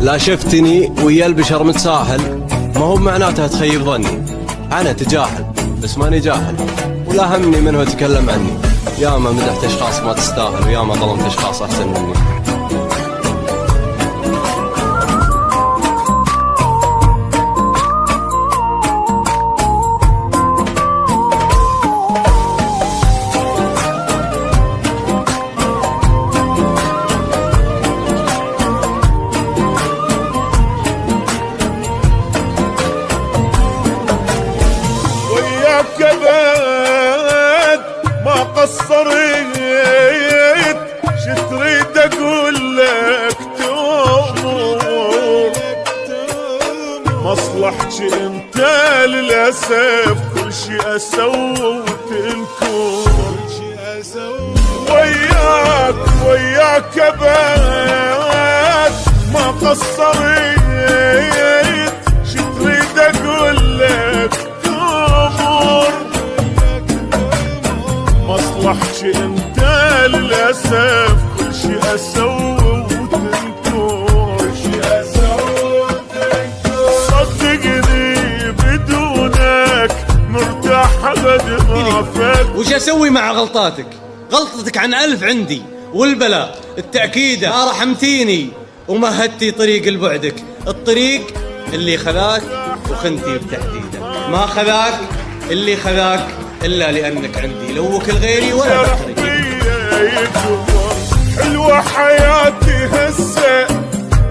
لا شفتني ويا البشر متساهل ما هو معناتها تخيب ظني. أنا تجاهل بس ماني جاهل، ولا همني من هو تكلم عني. ياما مدحت أشخاص ما تستاهل، وياما ظلمت أشخاص أحسن مني. كبد ما قصرت، شتريد اقول لك تؤمر مصلحتي انت للاسف كل شي اسوي وتنكر. وياك كبد ما قصرت، شتريد اقول لك مصلحتي انت للاسف كل شي اسوي وتنكر. صدقني بدونك مرتاح ابد ما فات. وش اسوي مع غلطاتك؟ غلطتك عن 1000 عندي، والبلاء التأكيدة ما رحمتيني ومهدتي طريق لبعدك. الطريق اللي خذاك وخنتي بتحديده، ما خذاك اللي خذاك إلا لأنك عندي، لو وكل غيري ولا بطريق. حلوة حياتي هسه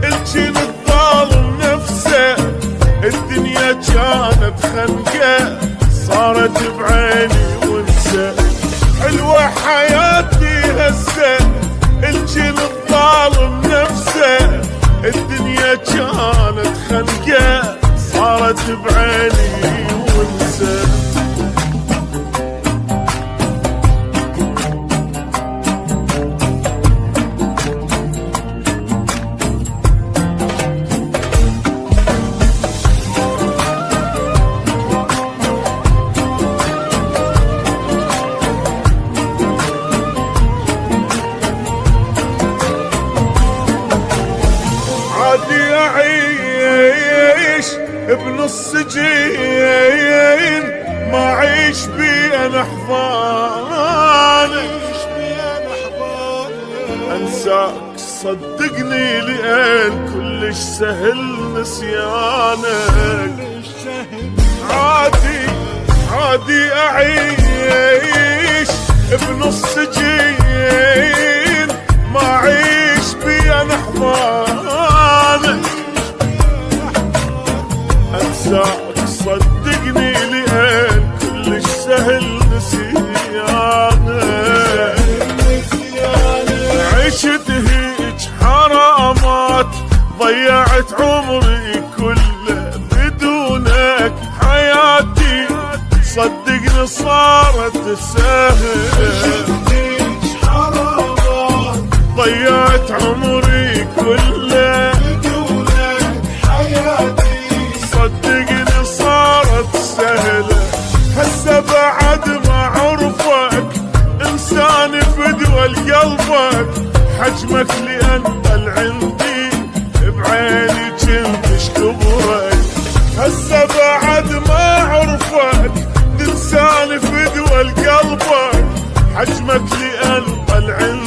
الجن الظالم نفسه، الدنيا كانت خنقة صارت بعيني وانسى. حلوة حياتي هسه الجن الظالم نفسه، الدنيا كانت خنقة صارت بعيني وانسى. عادي أعيش بنص جين، ما عيش بي أنا حضان. أنساك صدقني لأن كلش سهل نسيانك. عادي أعيش بنص جين، ما عيش بي أنا حضان. أنساك صدقني لأن كلش سهل نسيانك. عشت هيج حرامات ضيعت عمري كله بدونك. حياتي صدقني صارت سهل، ضيعت عمري كله بدونك. حياتي صدقني صارت سهلة. هسه بعد ما عرفك انسان فدوى قلبك، حجمك لأنقل عندي بعيني كنت اشكبرك. هسه بعد ما عرفك انسان فدوى قلبك، حجمك لأنقل عندي